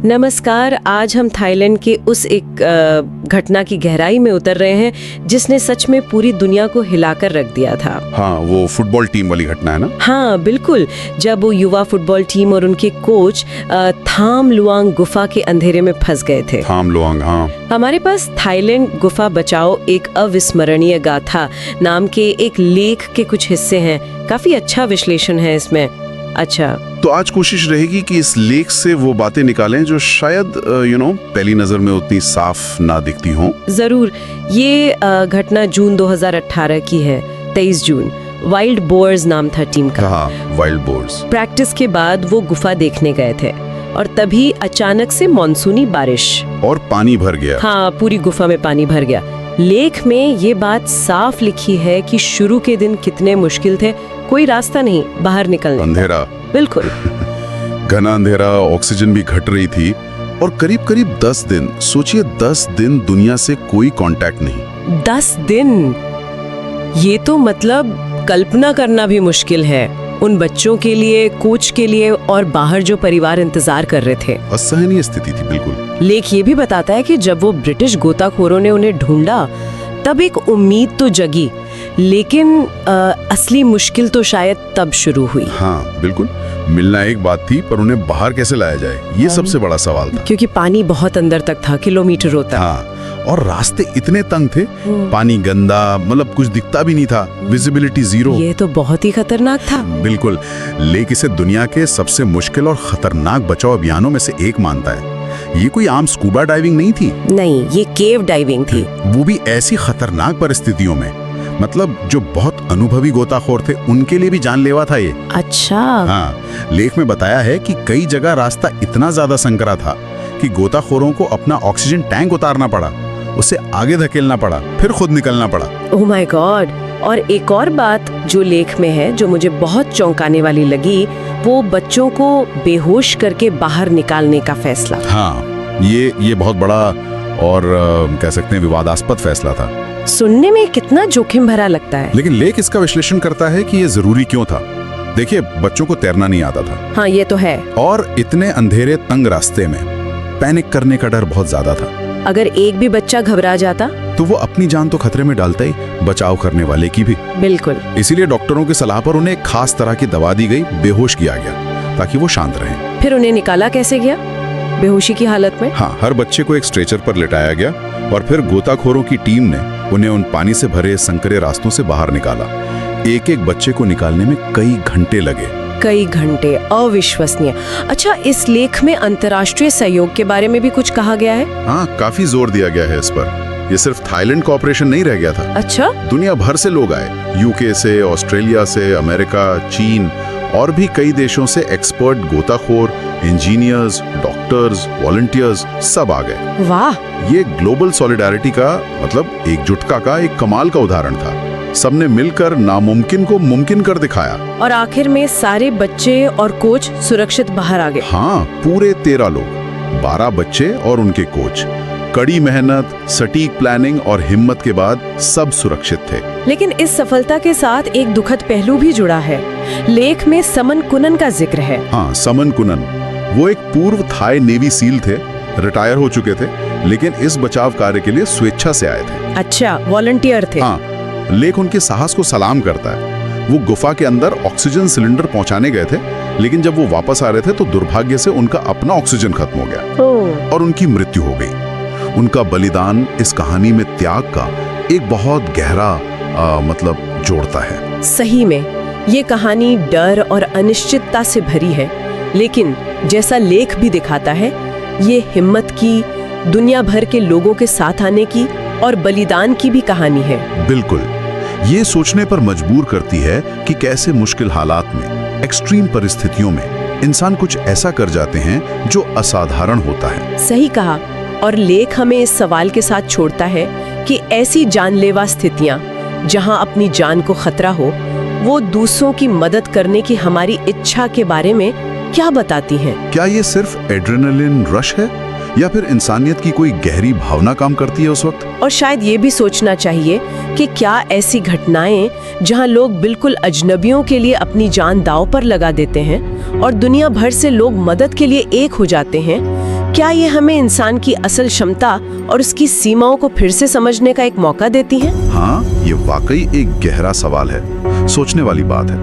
नमस्कार। आज हम थाईलैंड के उस एक घटना की गहराई में उतर रहे हैं जिसने सच में पूरी दुनिया को हिलाकर रख दिया था। हाँ, वो फुटबॉल टीम वाली घटना है ना? हाँ बिल्कुल। जब वो युवा फुटबॉल टीम और उनके कोच थाम लुआंग गुफा के अंधेरे में फंस गए थे। थाम लुआंग, हाँ। हमारे पास थाईलैंड गुफा बचाओ एक अविस्मरणीय गाथा नाम के एक लेख के कुछ हिस्से हैं। काफी अच्छा विश्लेषण है इसमें। अच्छा, तो आज कोशिश रहेगी कि इस लेख से वो बातें निकालें जो शायद पहली नजर में उतनी साफ ना दिखती हों। जरूर। ये घटना जून 2018 की है, 23 जून। वाइल्ड बोअर्स नाम था टीम का। हाँ, वाइल्ड बोअर्स। प्रैक्टिस के बाद वो गुफा देखने गए थे और तभी अचानक से मानसूनी बारिश और पानी भर गया। हाँ, पूरी गुफा में पानी भर गया। लेख में ये बात साफ लिखी है कि शुरू के दिन कितने मुश्किल थे। कोई रास्ता नहीं बाहर निकलने। अंधेरा। बिल्कुल। घना अंधेरा, ऑक्सीजन भी घट रही थी और करीब करीब 10 दिन, सोचिए 10 दिन दुनिया से कोई कांटेक्ट नहीं। 10 दिन, ये तो मतलब कल्पना करना भी मुश्किल है उन बच्चों के लिए, कोच के लिए और बाहर जो परिवार इंतजार कर रहे थे। असहनीय स्थिति थी बिल्कुल। लेख ये भी बताता है कि जब वो ब्रिटिश गोताखोरों ने उन्हें ढूंढा तब एक उम्मीद तो जगी, लेकिन असली मुश्किल तो शायद तब शुरू हुई। हाँ बिल्कुल। मिलना एक बात थी, पर उन्हें बाहर कैसे लाया जाए, ये सबसे बड़ा सवाल था। क्योंकि पानी बहुत अंदर तक था, किलोमीटरों तक। हाँ, और रास्ते इतने तंग थे, पानी गंदा, मतलब कुछ दिखता भी नहीं था, विजिबिलिटी जीरो। ये तो बहुत ही खतरनाक था। बिल्कुल। लेक इसे दुनिया के सबसे मुश्किल और खतरनाक बचाव अभियानों में से एक मानता है। ये कोई आम स्कूबा डाइविंग नहीं थी। नहीं, ये केव डाइविंग थी। वो भी ऐसी खतरनाक परिस्थितियों में, मतलब जो बहुत अनुभवी गोताखोर थे उनके लिए भी जानलेवा था ये। अच्छा। हाँ, लेख में बताया है कि कई जगह रास्ता इतना ज्यादा संकरा था कि गोताखोरों को अपना ऑक्सीजन टैंक उतारना पड़ा, उसे आगे धकेलना पड़ा, फिर खुद निकलना पड़ा। Oh my God. और एक और बात जो लेख में है जो मुझे बहुत चौंकाने वाली लगी, वो बच्चों को बेहोश करके बाहर निकालने का फैसला। हाँ, ये बहुत बड़ा और कह सकते हैं विवादास्पद फैसला था। सुनने में कितना जोखिम भरा लगता है। लेकिन लेख इसका विश्लेषण करता है कि ये जरूरी क्यों था। देखिए, बच्चों को तैरना नहीं आता था। हाँ, ये तो है। और इतने अंधेरे तंग रास्ते में पैनिक करने का डर बहुत ज्यादा था। अगर एक भी बच्चा घबरा जाता तो वो अपनी जान तो खतरे में डालता ही, बचाव करने वाले की भी। बिल्कुल। इसीलिए डॉक्टरों की सलाह पर उन्हें एक खास तरह की दवा दी गई, बेहोश किया गया ताकि वो शांत रहें। फिर उन्हें निकाला कैसे गया बेहोशी की हालत में? हाँ, हर बच्चे को एक स्ट्रेचर पर लिटाया गया और फिर गोताखोरों की टीम ने उन्हें उन पानी से भरे संकरे रास्तों से बाहर निकाला। एक एक बच्चे को निकालने में कई घंटे लगे। कई घंटे, अविश्वसनीय। अच्छा, इस लेख में अंतर्राष्ट्रीय सहयोग के बारे में भी कुछ कहा गया है? हाँ, काफी जोर दिया गया है इस पर। ये सिर्फ थाईलैंड कॉपरेशन नहीं रह गया था। अच्छा। दुनिया भर से लोग आए, यूके से, ऑस्ट्रेलिया से, अमेरिका, चीन और भी कई देशों से एक्सपर्ट गोताखोर, इंजीनियर्स, डॉक्टर्स, वॉलंटियर्स सब आ गए। वाह। ये ग्लोबल सॉलिडारिटी का, मतलब एकजुटता का एक कमाल का उदाहरण था। सबने मिलकर नामुमकिन को मुमकिन कर दिखाया। और आखिर में सारे बच्चे और कोच सुरक्षित बाहर आ गए। हाँ, पूरे 13 लोग, 12 बच्चे और उनके कोच। कड़ी मेहनत, सटीक प्लानिंग और हिम्मत के बाद सब सुरक्षित थे। लेकिन इस सफलता के साथ एक दुखद पहलू भी जुड़ा है। लेख में समन कुनन का जिक्र है। हाँ, समन कुनन, वो एक पूर्व थाई नेवी सील थे, रिटायर हो चुके थे, लेकिन इस बचाव कार्य के लिए स्वेच्छा से आए थे। अच्छा, वॉलंटियर थे। हाँ, लेख उनके साहस को सलाम करता है। वो गुफा के अंदर ऑक्सीजन सिलेंडर पहुंचाने गए थे, लेकिन जब वो वापस आ रहे थे तो दुर्भाग्य से उनका अपना ऑक्सीजन खत्म हो गया और उनकी मृत्यु हो गई। उनका बलिदान इस कहानी में त्याग का एक बहुत गहरा मतलब जोड़ता है। सही में ये कहानी डर और अनिश्चितता से भरी है, लेकिन जैसा लेख भी दिखाता है, ये हिम्मत की, दुनिया भर के लोगों के साथ आने की और बलिदान की भी कहानी है। बिल्कुल। ये सोचने पर मजबूर करती है कि कैसे मुश्किल हालात में, एक्सट्रीम परिस्थितियों में इंसान कुछ ऐसा कर जाते हैं जो असाधारण होता है। सही कहा। और लेख हमें इस सवाल के साथ छोड़ता है कि ऐसी जानलेवा स्थितियां जहां अपनी जान को खतरा हो, वो दूसरों की मदद करने की हमारी इच्छा के बारे में क्या बताती हैं? क्या ये सिर्फ एड्रेनलिन रश है या फिर इंसानियत की कोई गहरी भावना काम करती है उस वक्त? और शायद ये भी सोचना चाहिए कि क्या ऐसी घटनाएं जहां लोग बिल्कुल अजनबियों के लिए अपनी जान दांव पर लगा देते हैं और दुनिया भर से लोग मदद के लिए एक हो जाते हैं, क्या ये हमें इंसान की असल क्षमता और उसकी सीमाओं को फिर से समझने का एक मौका देती हैं? हाँ, ये वाकई एक गहरा सवाल है, सोचने वाली बात है।